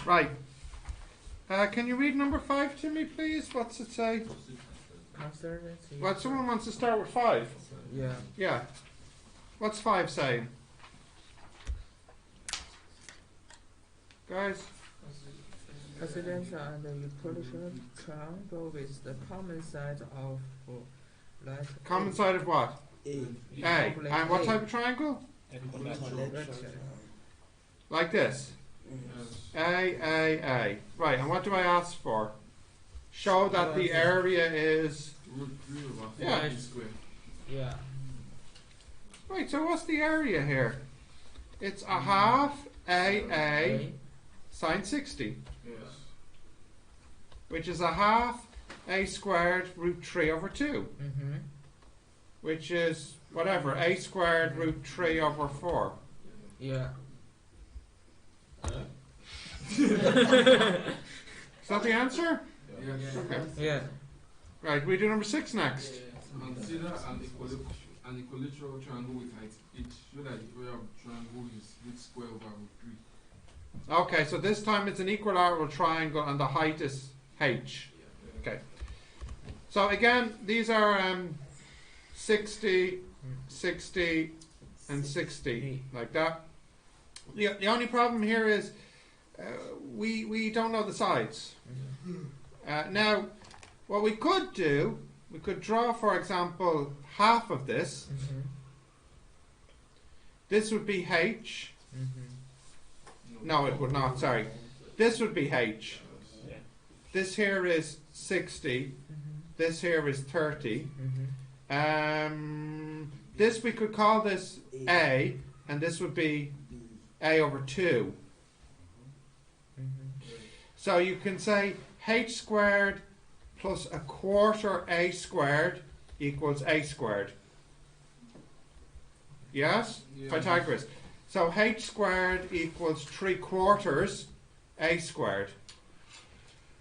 Right. Can you read number 5 to me, please? What's it say? Well, someone wants to start with 5. Yeah. Yeah. What's 5 saying? Guys? Residential and equilibrium triangle with the common side of right. Common side of what? A. A. And what type of triangle? Like this? A. Right, and what do I ask for? Show that the area is... Root 3 over 4 Yeah. square. Yeah. Right, so what's the area here? It's a half A sine 60, Yes. which is a half A squared root 3 over 2, Mm-hmm. which is whatever, A squared root 3 over 4. Yeah. Is that the answer? Yes. Okay. Yeah. Right, we do number 6 next. Consider an equilateral triangle with height h. Show that the area of the triangle is root square over root 3. Okay, so this time it's an equilateral triangle and the height is h. Okay. So again, these are 60, 60, and 60, like that. The only problem here is we don't know the sides. Now, what we could do, we could draw, for example, half of this. Mm-hmm. This would be h. Mm-hmm. No, it would not, sorry. This would be h. This here is 60. Mm-hmm. This here is 30. Mm-hmm. This we could call this a, and this would be a over 2. Mm-hmm. So you can say h squared plus a quarter a squared equals a squared. Yes? Yeah. Pythagoras. So h squared equals 3/4 a squared.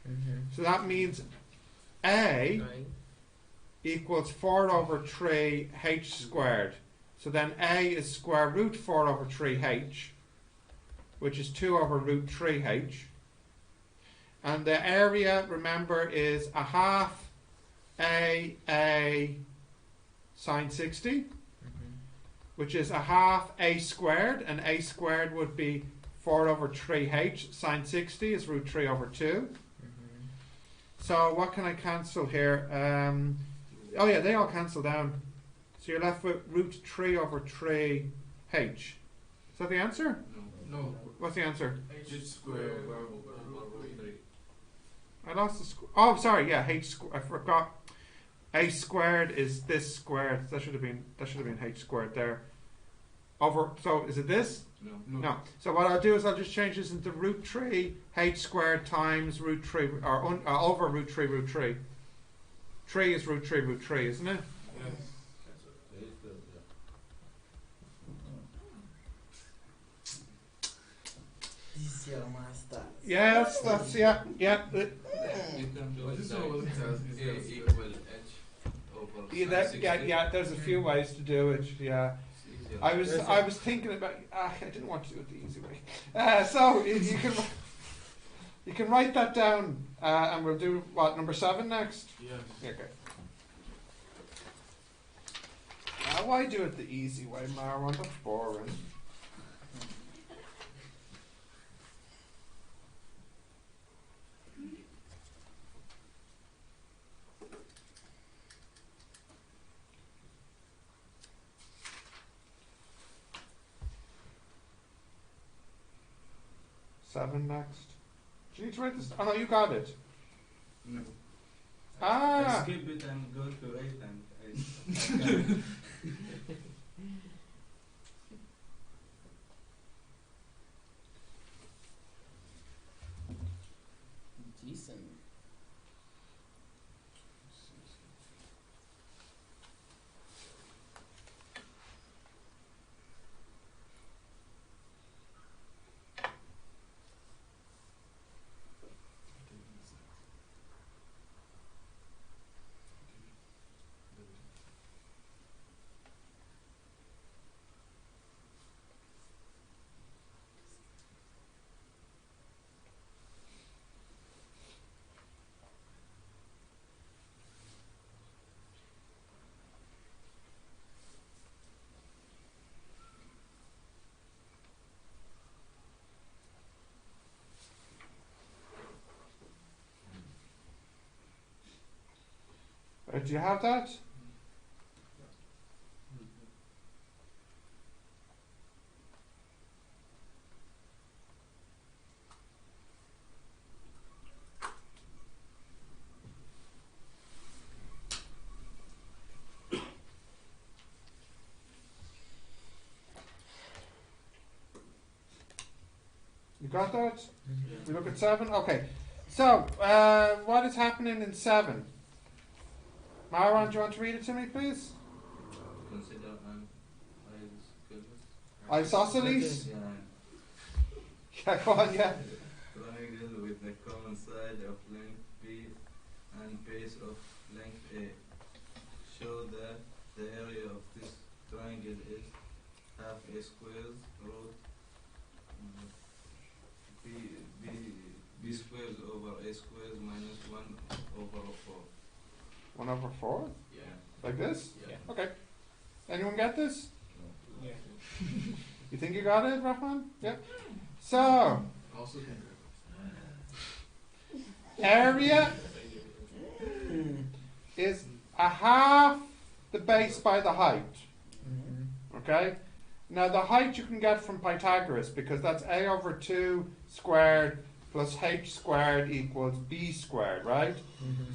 Mm-hmm. So that means a Right. equals 4 over 3 h squared. So then a is square root 4 over 3 h, which is 2 over root 3 h. And the area, remember, is a half a sine 60, Mm-hmm. which is a half a squared, and a squared would be 4 over 3 h. Sine 60 is root 3 over 2. Mm-hmm. So what can I cancel here? Oh yeah, they all cancel down. So you're left with root 3 over 3 h. Is that the answer? No. What's the answer? H square over root 3. I lost the oh, sorry. Yeah, I forgot. A squared is this squared. That should have been h squared there. Over. So is it this? No. So what I'll do is I'll just change this into root 3 h squared times root 3 or over root 3 root 3. 3 is root 3, isn't it? Yes. This year master. Yes, that's yeah. You can do it This like one was A equal h over Yeah, sine 60. yeah. There's a few ways to do it. Yeah. It's easier. I was thinking about. I didn't want to do it the easy way. So you can write that down, and we'll do what, number 7 next. Yes. Okay. Why do it the easy way, Marwan? That's boring. Seven next. Do you need to write this? Oh no, you got it. No. I Ah, skip it and go to 8 and I Decent. Do you have that? You got that? We look at 7? Okay. So, what is happening in 7? Marwan, do you want to read it to me, please? Consider an Isosceles? Yeah. Yeah, go on, yeah. Triangle with the common side of length B and base of length A. Show that the area of this triangle is half a square root b squared over a squared minus 1 over 4. 1 over 4? Yeah. Like this? Yeah. Okay. Anyone get this? Yeah. You think you got it, Rahman? Yeah. So, Also, area is a half the base by the height. Okay? Now the height you can get from Pythagoras because that's a over 2 squared plus h squared equals b squared, right?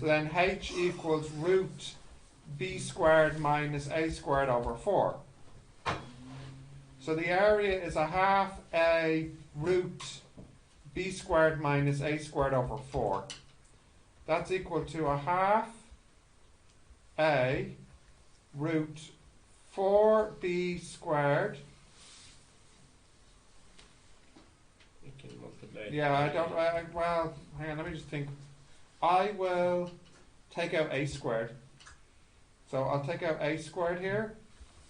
So then h equals root b squared minus a squared over 4. So the area is a half a root b squared minus a squared over 4. That's equal to a half a root 4b squared. You can multiply. Yeah, I don't. Well, hang on. Let me just think. I will take out a squared. So I'll take out a squared here,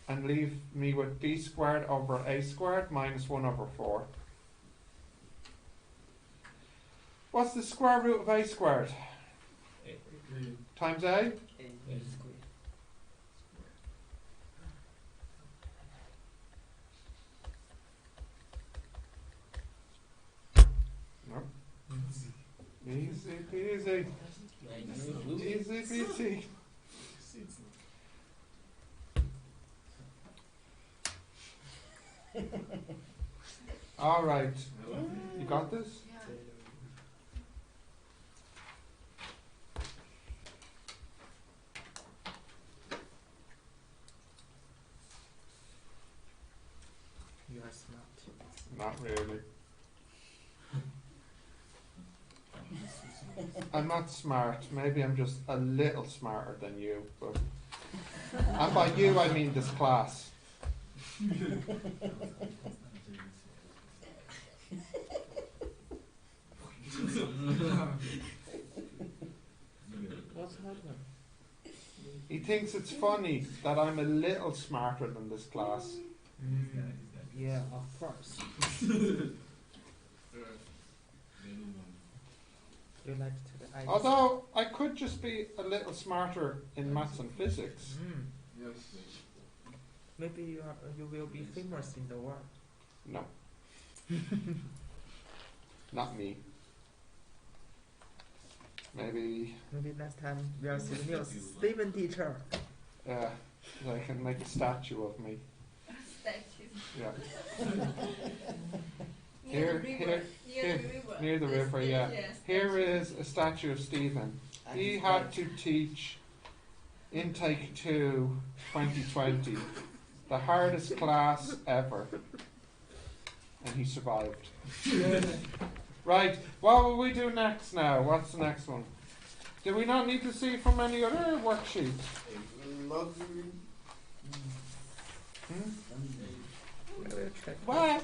and leave me with b squared over a squared minus 1 over 4. What's the square root of a squared? Times a? A A square. No. Easy peasy. Easy peasy. All right. You got this? You are smart. Not really. I'm not smart. Maybe I'm just a little smarter than you. But and by you, I mean this class. What's happening? He thinks it's funny that I'm a little smarter than this class. Yeah, of course. You like to the ice. Although I could just be a little smarter in maths and physics. yes. Maybe you will be famous in the world. No. Not me. Maybe Maybe next time we'll see the news. Stephen teacher. I can make a statue of me. Statue. Yeah. Near Here, the river. here, Near the river. near the river, yeah. Yes, Here statue. is a statue of Stephen. And He it's had like- to teach Intake 2 2020, the hardest class ever, and he survived. Right, what will we do next now? What's the next one? Do we not need to see from any other worksheets? Luxury. Hmm? We'll check. Well,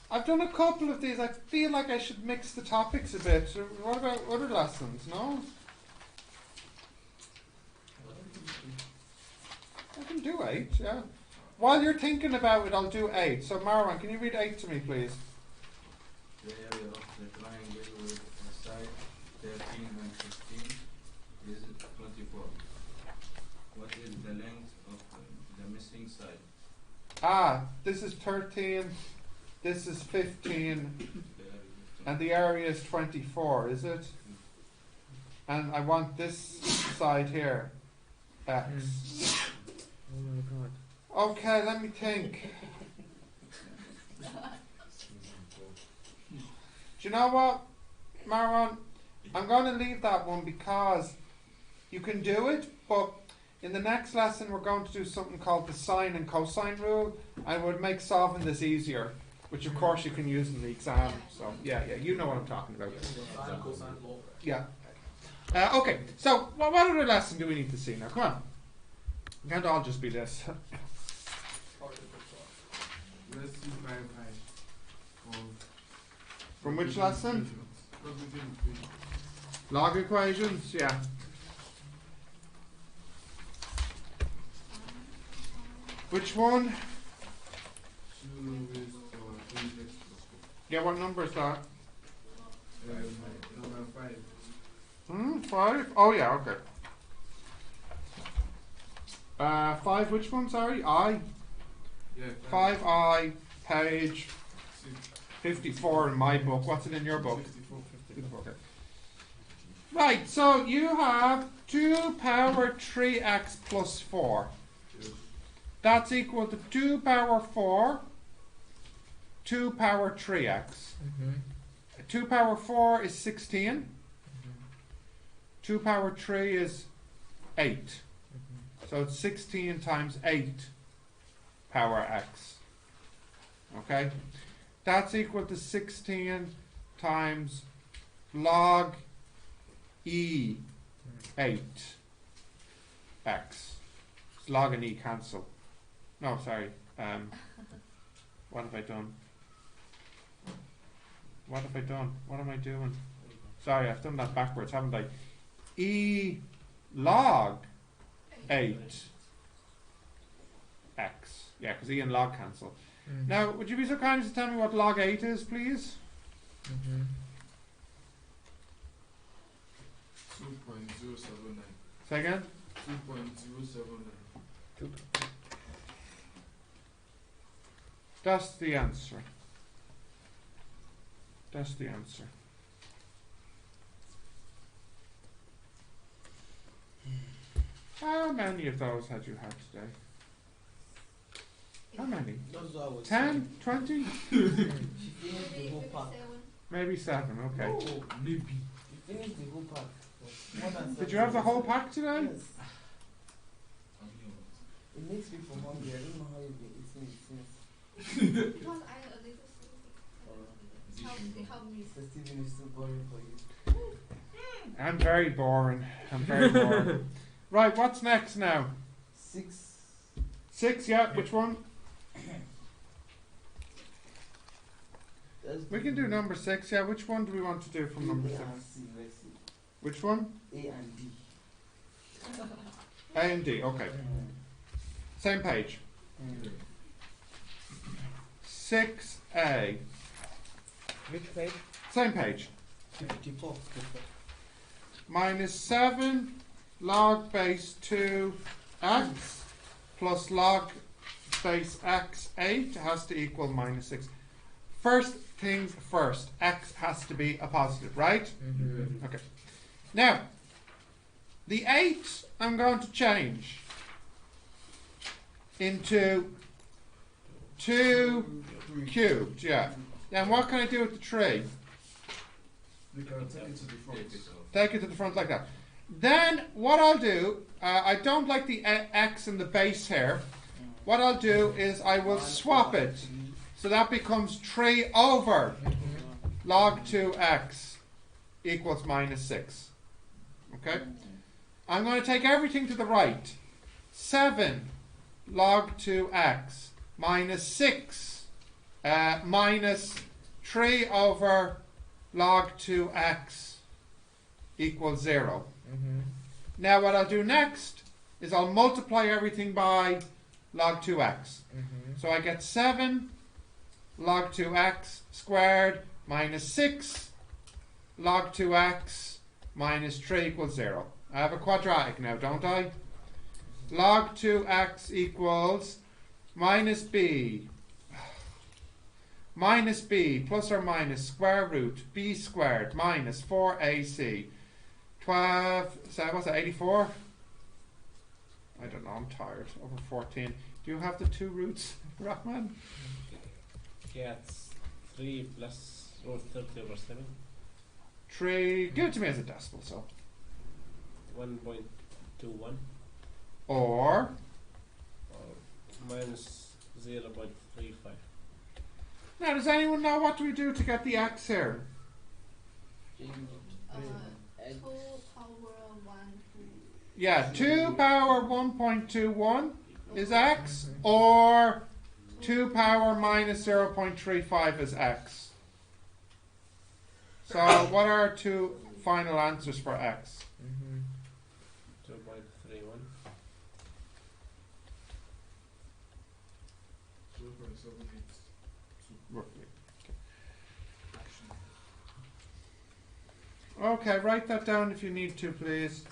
I've done a couple of these. I feel like I should mix the topics a bit. So what about other lessons? No? I can do 8, yeah. While you're thinking about it, I'll do 8. So Marwan, can you read 8 to me, please? The area of the triangle with a side 13 and 15 is 24. What is the length of the missing side? Ah, this is 13, this is 15, The area and the area is 24, is it? And I want this side here. x. Oh my god. Okay, let me think. Do you know what, Marwan? I'm going to leave that one because you can do it, but in the next lesson we're going to do something called the sine and cosine rule, and it would make solving this easier, which of course you can use in the exam. So yeah, you know what I'm talking about. Yeah. Okay, so what other lesson do we need to see now? Come on. It can't all just be this. Let's see 5 From which lesson? Log equations, yeah. Which one? 2 raised to 3x plus 4. Yeah, what number is that? Number 5. 5? Oh yeah, okay. 5, which one, sorry? I? Yeah. 5I, page 6. 54 in my book. What's it in your book? 64. 54, okay. Right, so you have 2 power 3x plus 4. Yes. That's equal to 2 power 4, 2 power 3x. 2 power 4 is 16. 2 power 3 is 8. So it's 16 times 8 power x. Okay? That's equal to 16 times log e 8 x. It's log and e cancel. No, sorry. What have I done? What have I done? What am I doing? Sorry, I've done that backwards, haven't I? E log 8 x. Yeah, because e and log cancel. Now, would you be so kind as to tell me what log 8 is, please? 2.079. Say again? 2.079. That's the answer. That's the answer. How many of those had you had today? How many? That's what I was 10? 20? She finished the whole pack. Maybe 7, okay. Oh, Maybe. she finished the whole pack. More than Did you have the whole pack today? Yes. It makes me feel hungry. I don't know how you've been eating it since. Because I a little sleepy. Help me. So Stephen is still boring for you. I'm very boring. I'm very boring. Right, what's next now? 6. 6, yeah, which one? Let's We can do number 6, yeah. Which one do we want to do from number 6? A and C, let's see. Which one? A and D. A and D, okay. Same page. 6A. Which page? Same page. 54. Minus 7 log base 2 x plus log base x 8 has to equal minus 6. First things first, x has to be a positive, right? Okay. Now, the 8 I'm going to change into 2 cubed, yeah. And what can I do with the 3? We can take it to the front. Take it to the front like that. Then what I'll do, I don't like the x in the base here. What I'll do is I will swap it. So that becomes 3 over log 2x equals minus 6. Okay? I'm going to take everything to the right. 7 log 2x minus 6 minus 3 over log 2x equals 0. Now what I'll do next is I'll multiply everything by log 2x. So I get 7 log 2x squared minus 6 log 2x minus 3 equals 0. I have a quadratic now, don't I? Log 2x equals minus b plus or minus square root b squared minus 4ac 12, so what's that, 84? I don't know, I'm tired. Over 14. Do you have the two roots, Rahman? Yeah, it's 3 plus root 30 over 7. 3, give it to me as a decimal, so. 1.21 Or, or minus 0.35. now does anyone know what do we do to get the x here? Two power 1 to. Yeah, 2 power 1.21 is x, or 2 power minus 0.35 is x. So what are our two final answers for x? 2.31. 0.782. Roughly. Okay, write that down if you need to, please.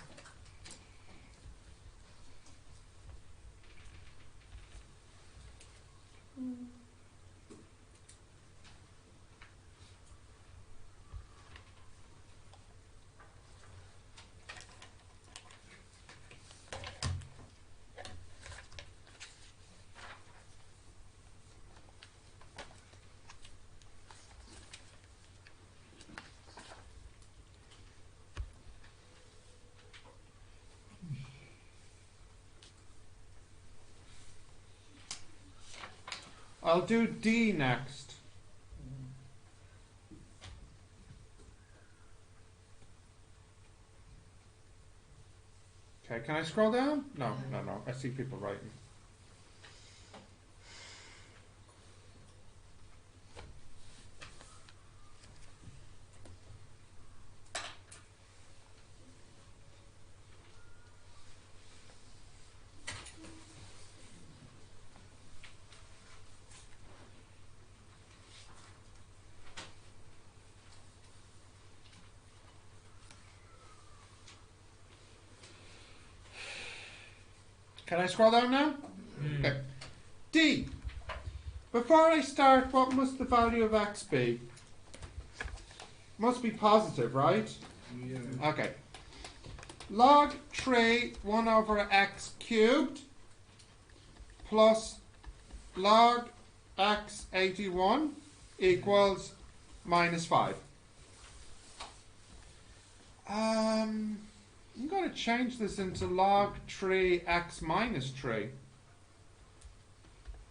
I'll do D next. Okay, can I scroll down? No, no, no. I see people writing. Can I scroll down now? Okay. D. Before I start, what must the value of x be? Must be positive, right? Yeah. Okay. Log 3 1 over x cubed plus log x 81 equals minus 5. I'm going to change this into log 3x minus 3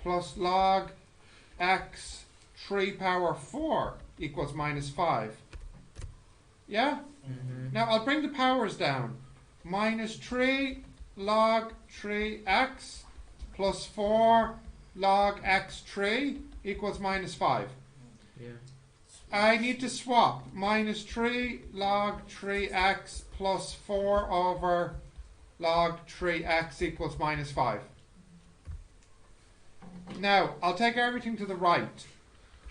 plus log x 3 power 4 equals minus 5. Yeah? Now I'll bring the powers down. Minus 3 log 3x plus 4 log x3 equals minus 5. Yeah. I need to swap. Minus 3 log 3x plus 4 over log 3x equals minus 5. Now, I'll take everything to the right.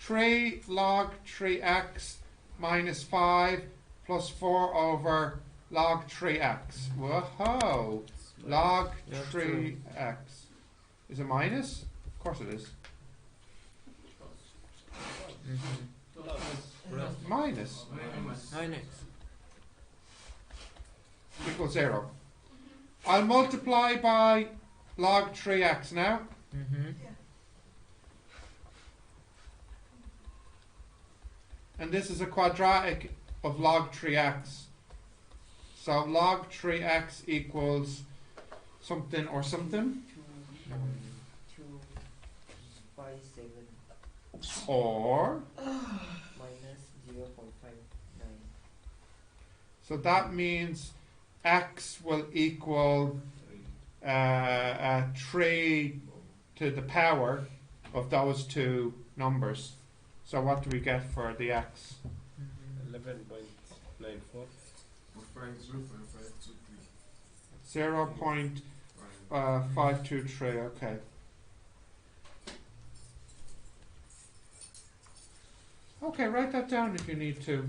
3 log 3x minus 5 plus 4 over log 3x. Whoa! Log Yeah, 3x. Is it minus? Of course it is. Minus. Minus. Equals 0. I'll multiply by log 3x now. And this is a quadratic of log 3x. So log 3x equals something or something. 257 Or, minus 0.59. so that means x will equal 3 to the power of those two numbers. So what do we get for the x? 11.94. 0.523, okay. Okay, write that down if you need to.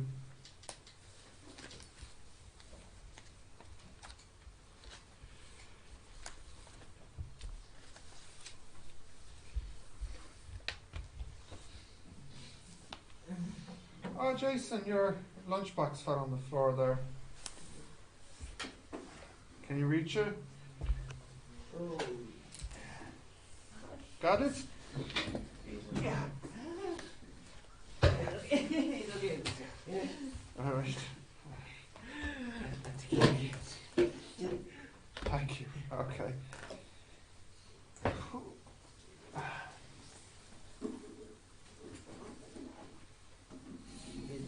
Oh, Jason, your lunchbox fell on the floor there. Can you reach it? Got it? Yeah. It's okay. All right. Thank you. Okay.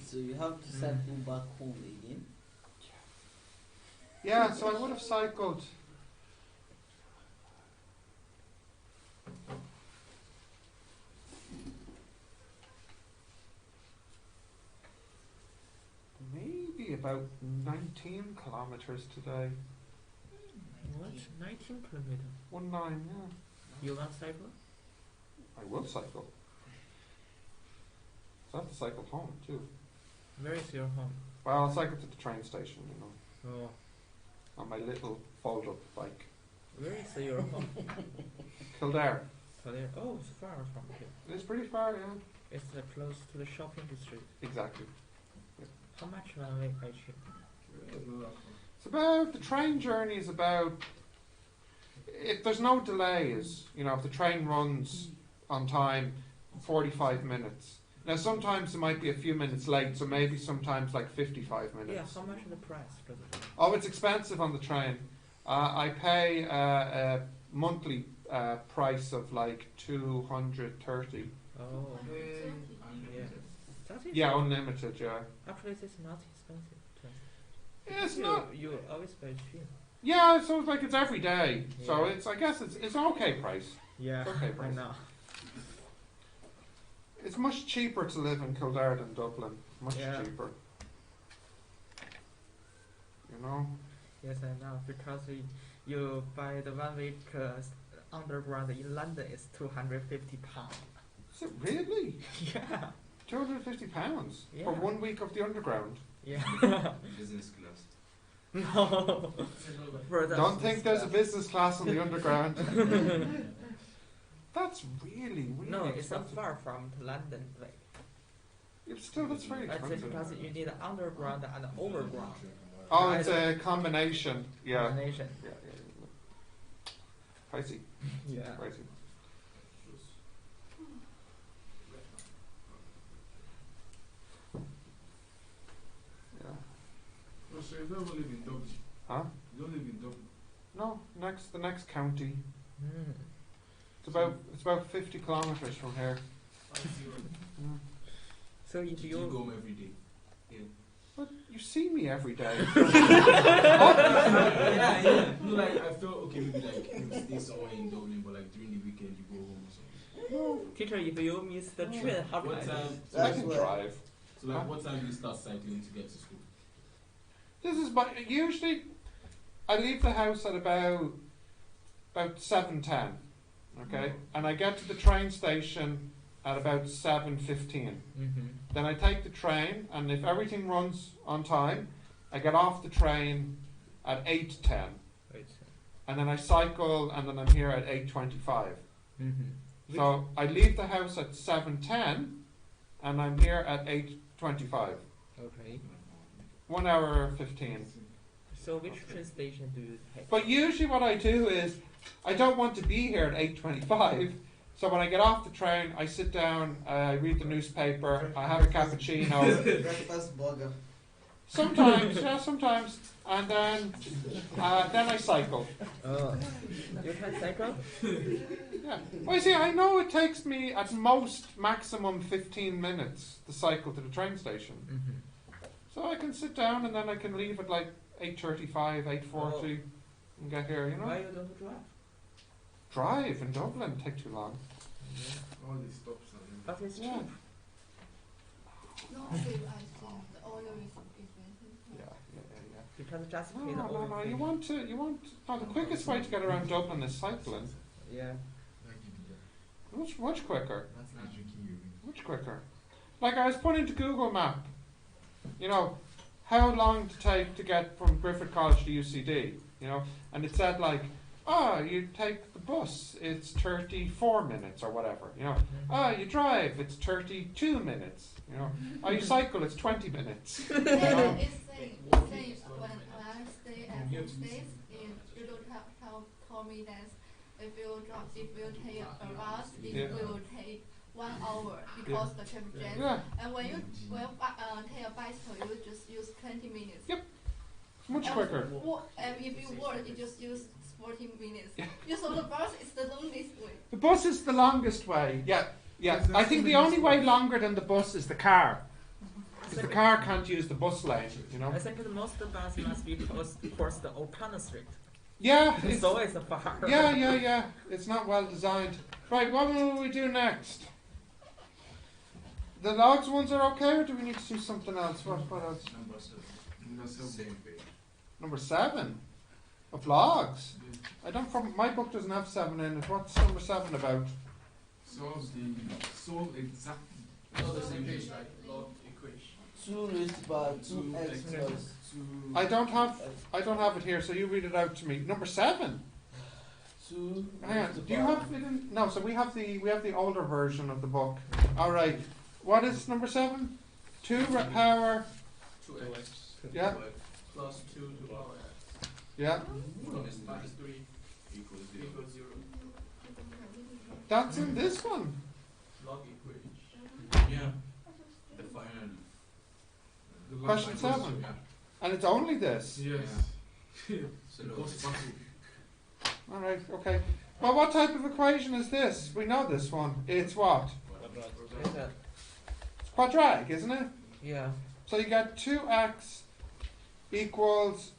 So you have to cycle back home again. Yeah, so I would have cycled. Maybe about 19 kilometers today. What? 19 kilometers. 19, yeah. You want cycle? I will cycle. So I have to cycle home too. Where is your home? Well, I'll cycle to the train station, you know, Oh. on my little fold-up bike. Where is your home? Kildare. Kildare. Oh, it's far from here. It's pretty far, yeah. It's close to the shopping district. Exactly. How much one way by trip? It's about, the train journey is about, if there's no delays, you know, if the train runs on time, 45 minutes. Now sometimes it might be a few minutes late, so maybe sometimes like 55 minutes. Yeah, how much is the price for the Oh, it's expensive on the train. I pay a monthly price of like 230. Oh. Yeah. That is Yeah, unlimited, yeah. Actually, this is not expensive. It's not. You always buy cheap. Yeah, so it's like it's every day. So Yeah. it's, I guess it's an okay price. Yeah, Okay, I price. know. It's much cheaper to live in Kildare than Dublin. Much Yeah. cheaper. You know? Yes, I know. Because you buy the 1 week underground in London is £250. Is it really? Yeah. £250 Yeah. for 1 week of the underground. Yeah. Business class. No. For the Don't think there's a business class on the underground. That's really, really No, it's not expensive. far from the London way. Yeah, still, that's very That's expensive. because you need an underground and an overground Oh, it's a combination. Yeah. combination. Yeah, yeah, yeah. Pricey. Yeah. Pricey. Yeah. Oh, so you don't live in Dublin? Huh? You don't live in Dublin? No, the next county. Mm. It's about 50 kilometers from here. Mm. So if Do you go you home every day? But you see me every day. Yeah. No, like I felt okay, maybe like you stay somewhere in Dublin, but like during the weekend you go home or something. teacher, if you miss the train, how What can time? I That's can why- drive. So like, what time do you start cycling to get to school? This is usually I leave the house at about 7:10, okay, and I get to the train station at about 7:15. Mm-hmm. Then I take the train, and if everything runs on time, I get off the train at 8:10, Wait. and then I cycle, and then I'm here at 8:25. Mm-hmm. So I leave the house at 7:10, and I'm here at 8:25. Okay. 1 hour 15. So which train station do you take? But usually what I do is, I don't want to be here at 8:25, so when I get off the train, I sit down, I read the newspaper, I have a cappuccino. Breakfast burger. Sometimes, yeah, sometimes, and then I cycle. Oh. You can cycle? Yeah. Well, you see, I know it takes me at most maximum 15 minutes to cycle to the train station. Mm-hmm. So I can sit down and then I can leave at like 8:35, 8:40 and get here, you know. Why you don't drive? Drive in Dublin take too long. All these stops and But it's Yeah. cheap. Not cheap, I think the oil is expensive. Yeah. Because just No, pay the no, oil no. fee. You want the quickest way to get around Dublin is cycling. Yeah. Much quicker. that's not drinking urine. Much quicker. Like I was put into Google Map, you know, how long to take to get from Griffith College to UCD, you know, and it said like, you take the bus, it's 34 minutes or whatever, you know. You drive, it's 32 minutes, you know. You cycle, it's 20 minutes. It's saying when I stay at home states, you don't have told me that if you take a bus, it Yeah. will take 1 hour because the traffic jam. Yeah, And when you take a bicycle, you just use 20 minutes. Yep. it's much quicker. And if you walk, you just use 14 minutes. So the bus is the longest way. The bus is the longest way. Yeah, yeah. Is there I think so the many only way spots? longer than the bus is the car. Because the car can't use the bus lane, you know. I think the most bus must be towards the O'Connor Street. Yeah, it's, So it's far. yeah. It's not well designed. Right, what will we do next? The logs ones are okay, or do we need to do something else? What else? Number 7. Number 7. Same page. Number 7 of logs. Yeah. I don't. My book doesn't have 7 in it. What's number 7 about? Solve exactly. Not the same page, right? Log equation. 2 raised by 2x plus I don't have it here, so you read it out to me. Number 7. 2 Hang on. raised Do you by have it in? No. So we have the older version of the book. All right. What is number 7? 2 power. 2x Yeah. plus 2 to the power x Yeah. minus 3 Equals 0. equals 0. That's in this one. Log equation. Yeah. The final. The last Question question. 7. Yeah. And it's only this. Yes. So Because look, All right. Okay. Well, what type of equation is this? We know this one. It's what? Quadratic. It's quadratic, isn't it? Yeah. So you got 2x equals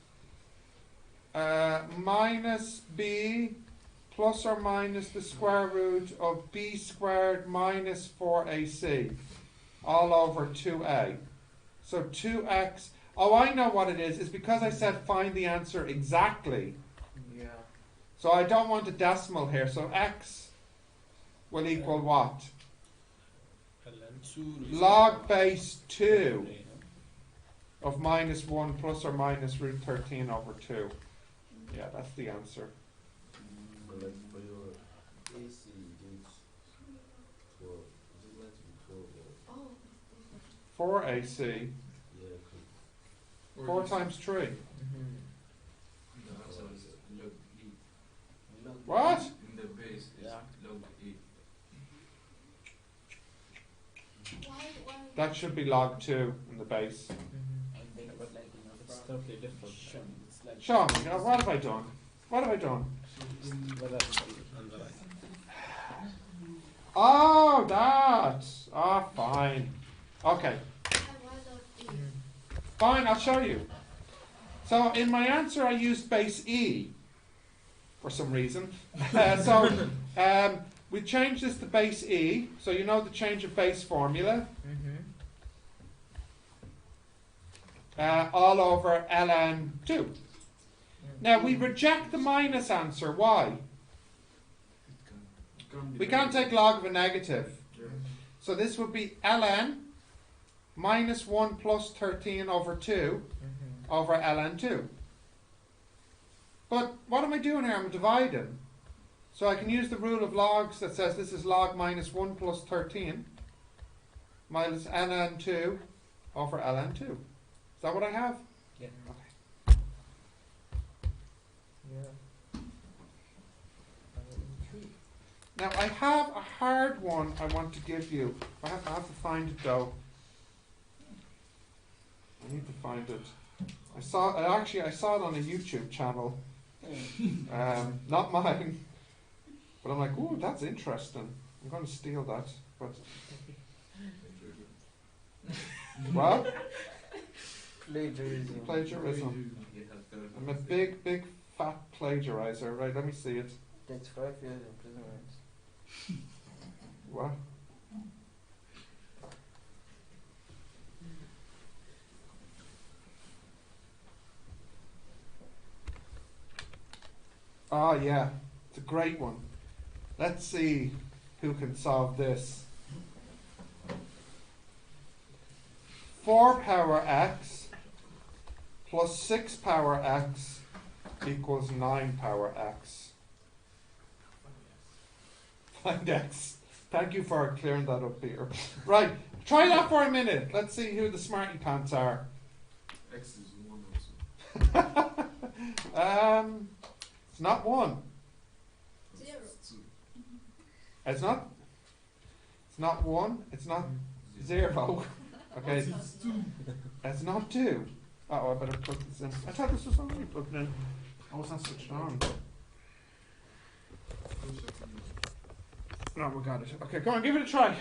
minus b plus or minus the square root of b squared minus 4ac all over 2a. So 2x, oh, I know what it is. It's because I said find the answer exactly. Yeah. So I don't want a decimal here. So x will equal what? Log base 2 of minus 1 plus or minus root 13 over 2. Yeah, that's the answer. So like for your AC, it's 12. Is it meant to be 12 or? 4ac, Yeah, 4 times 3. Mm-hmm. the answer is log e. cool. What? In the base is Yeah. log e. Why? That should be log 2 in the base. Mm-hmm. And then it's like It's totally different. it's like Show me, what have I done? What have I done? But that's on the right. Oh, that! Ah, fine. Okay, fine, I'll show you. So in my answer I used base E for some reason. We changed this to base E, so you know the change of base formula. Mm-hmm. All over ln2. Now we reject the minus answer. Why? We can't take log of a negative. So this would be ln minus 1 plus 13 over 2 Mm-hmm. over ln2. But what am I doing here? I'm dividing. So I can use the rule of logs that says this is log minus 1 plus 13 minus ln2 over ln2. Is that what I have? Yeah. Okay. Yeah. Now I have a hard one I want to give you. I have to find it though. I need to find it. I saw it on a YouTube channel. Not mine. But I'm like, ooh, that's interesting. I'm going to steal that. But what? plagiarism. Plagiarism. You have to I'm a big fat plagiarizer. Right, let me see it. That's 5 years imprisonment. What? Oh yeah, it's a great one. Let's see who can solve this. 4 power x plus 6 power x equals 9 power x. Find x. Thank you for clearing that up, Peter. Right, try that for a minute. Let's see who the smarty pants are. X is 1 also. It's not 1. 只有 It's not. It's not 1. It's not 0. Okay. It's 2. It's not 2. Oh, I better plug this in. I thought this was already plugged in. I wasn't switched on. No, we got it. Okay, go on, give it a try.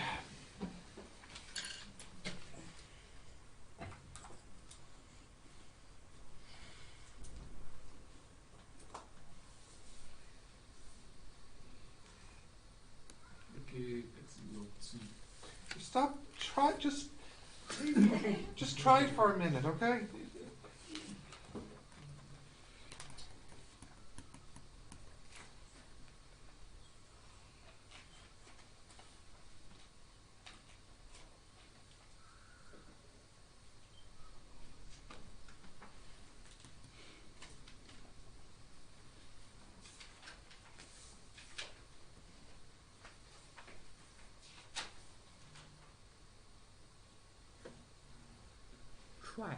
Okay, it's log 2. Stop. Try. Just try it for a minute, okay? Try.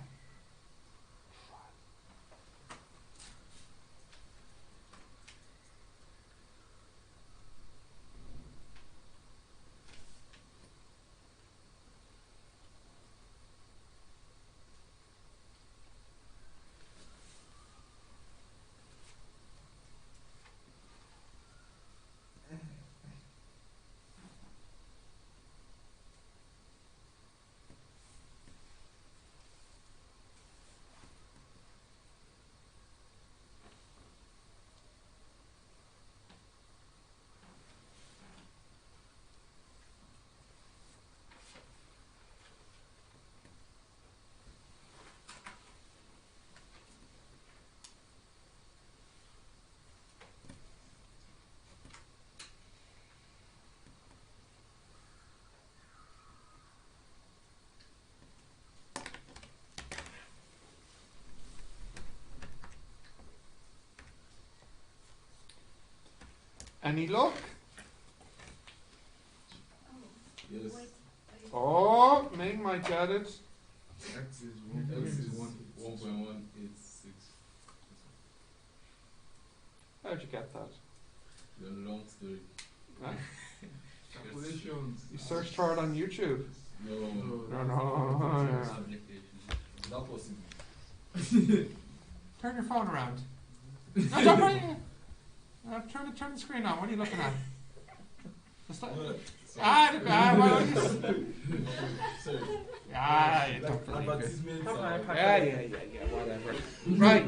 Any luck? Yes. Wait. Oh, Ming might get it. X is 1.186. How'd you get that? The long story. Huh? Calculations. You searched for it on YouTube. No. No. Not possible. Turn your phone around. No, don't bring it. Turn the screen on. What are you looking at? Just like, well, Sorry. you don't believe it. Advertisements are Yeah, whatever. Right.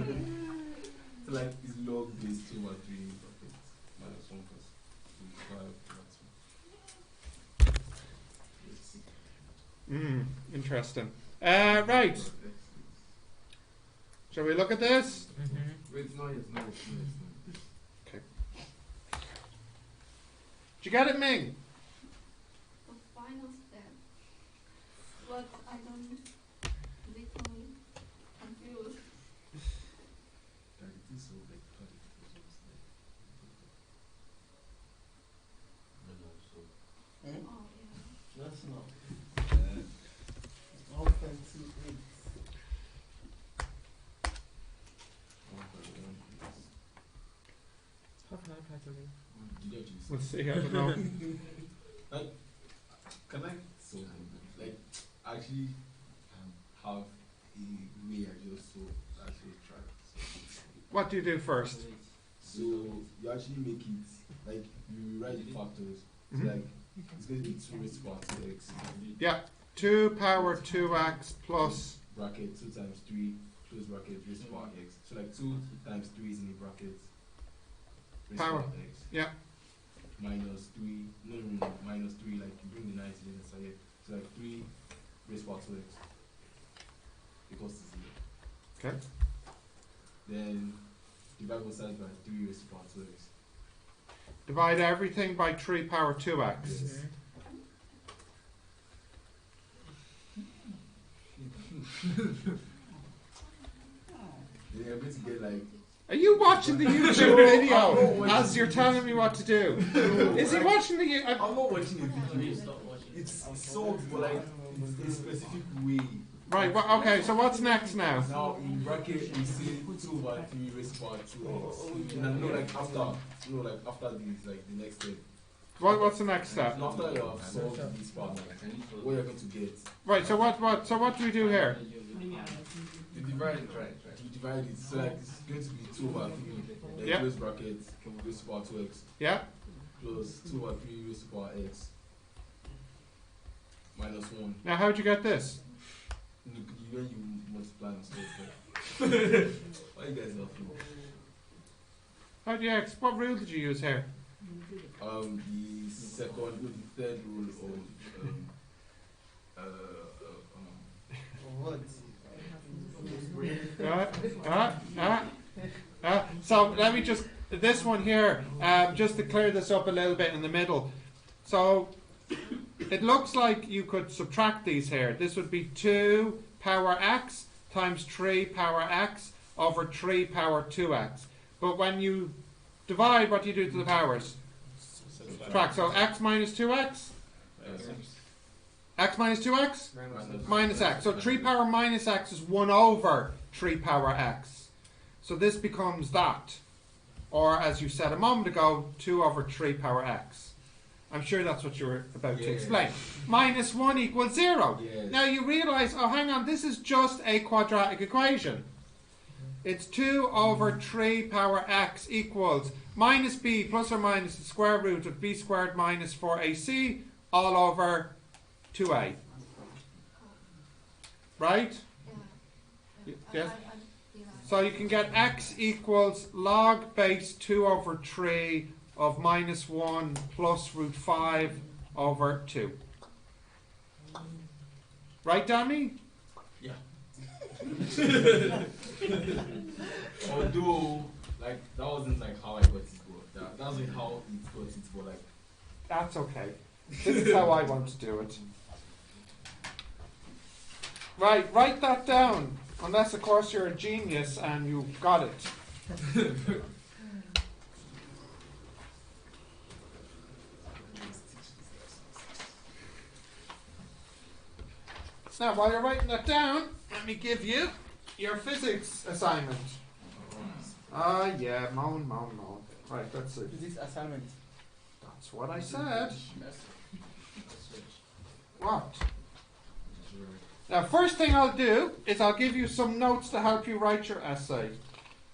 so like it's log base 2 over 3 brackets minus 1 plus 2 5 Interesting. Right. Shall we look at this? Wait, no, it's not. Did you get it, Ming? The final step. But I don't little confused. Hmm? Oh yeah. That's not. Uh, It's 1.28. How can I calculate? Did you actually We'll see. I don't know. Can I so like actually have a way I just so actually try. What do you do first? So you actually make it like you write the factors. So Mhm. like it's going to be 2 raised to power 2x Yeah. 2 power 2x plus. bracket 2 times 3 close bracket raised to power x. So like 2 times 3 is in the bracket raised Power. to power x. Yeah. Minus 3 no minus 3 like you bring the 9 to the other side. So like 3 raised to power 2x equals to 0. Okay. Then divide both sides by 3 raised to power 2x. Divide everything by 3 power 2x. Yes. Then you're going to get like Are you watching the YouTube video as you're telling me what to do? Is he watching the? I'm not watching a Please video. stop watching. It's solved for like a specific way. Right. Well, okay. So what's next now? Now in bracket we see 2 over 3 raised to power 2x. No, like after these, like the next step. What's the next step? And after you have solved this part, what you're going to get, Right. So what do we do here? you divide it, right? You divide it, so like it's going to be 2/3, then Yeah. close bracket, raised to the power 2x, Yeah. plus 2/3 raised to the power x, minus 1. Now, how'd you get this? When you multiply and stuff, why you guys laughing? How'd you what rule did you use here? The third rule of What? So let me just this one here, just to clear this up a little bit in the middle. So it looks like you could subtract these here. This would be 2 power x times 3 power x over 3 power 2x. But when you divide, what do you do to the powers? Subtract. So x minus 2x? X minus 2x? Minus x. So 3 power minus x is 1 over 3 power x. So this becomes that. Or as you said a moment ago, 2 over 3 power x. I'm sure that's what you were about to explain. Minus 1 equals 0. Yes. Now you realise, oh hang on, this is just a quadratic equation. It's 2 over 3 power x equals minus b plus or minus the square root of b squared minus 4ac all over 2a. Right? Yeah. Yes? Yeah. So you can get x equals log base 2 over 3 of minus 1 plus root 5 over 2. Right, Danny? Yeah. Although, like, that wasn't like how I got it, but that wasn't how it got it, but like, That's okay. This is how I want to do it. Right, write that down. Unless, of course, you're a genius and you've got it. Now, while you're writing that down, let me give you your physics assignment. Yeah, moan. Right, let's see. This assignment. That's what I said. What? Now, first thing I'll do is I'll give you some notes to help you write your essay.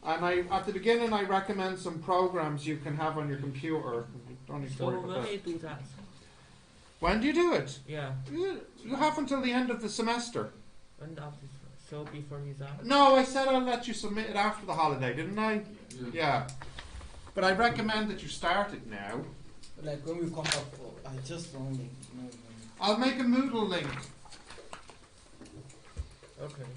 And at the beginning, I recommend some programs you can have on your computer. Don't need to So worry about when that. we do that? When do you do it? Yeah. You have until the end of the semester. When after so before exam. No, I said I'll let you submit it after the holiday, didn't I? Yeah. But I recommend that you start it now. Like when we come up, I just only know. I'll make a Moodle link. Okay.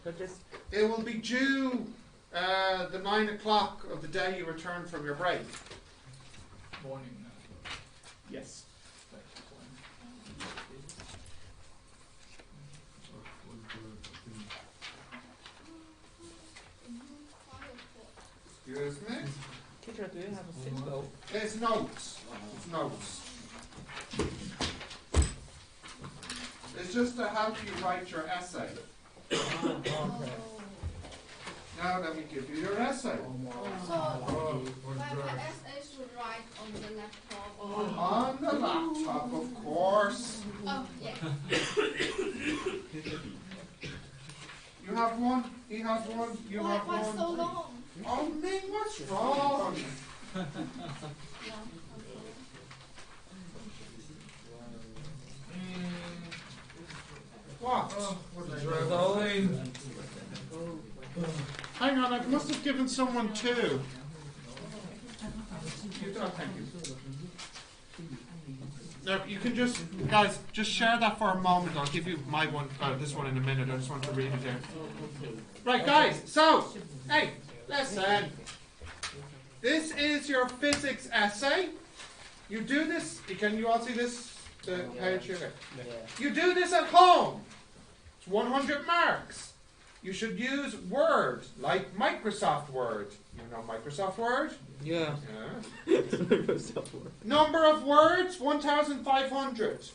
But just It will be due the 9 o'clock of the day you return from your break. Morning. Yes. Excuse me. teacher, do you have a symbol? There's notes. It's notes. It's just to help you write your essay. Okay. Now let me give you your essay. So, my essay should write on the laptop or On the laptop, of course. oh yeah. You have one, he has one, you Why have one. so long? Oh, Ming, what's wrong? Yeah. What? Darling. Hang on, I must have given someone two. Oh, thank you. Now, you can just, guys, just share that for a moment. I'll give you my one, this one in a minute. I just want to read it here. Right, guys, so, hey, listen. This is your physics essay. You do this, can you all see this? The page here? You do this at home. It's 100 marks. You should use Word, like Microsoft Word. You know Microsoft Word? Yeah. Yeah. Number of words, 1,500.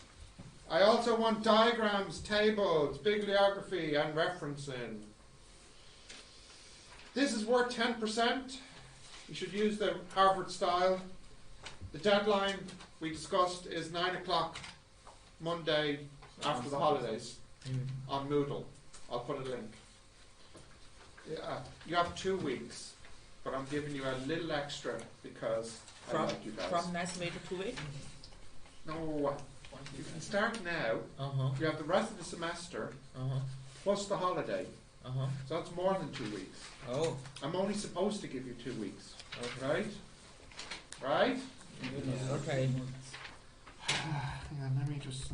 I also want diagrams, tables, bibliography, and referencing. This is worth 10%. You should use the Harvard style. The deadline we discussed is 9 o'clock Monday after the holidays on Moodle. I'll put a link. Yeah, you have 2 weeks, but I'm giving you a little extra because I like you guys. From next week to 2 weeks? No, you can start now. You have the rest of the semester plus the holiday, so that's more than 2 weeks. Oh, I'm only supposed to give you 2 weeks, okay. right? Right? Okay. Hang on, let me just.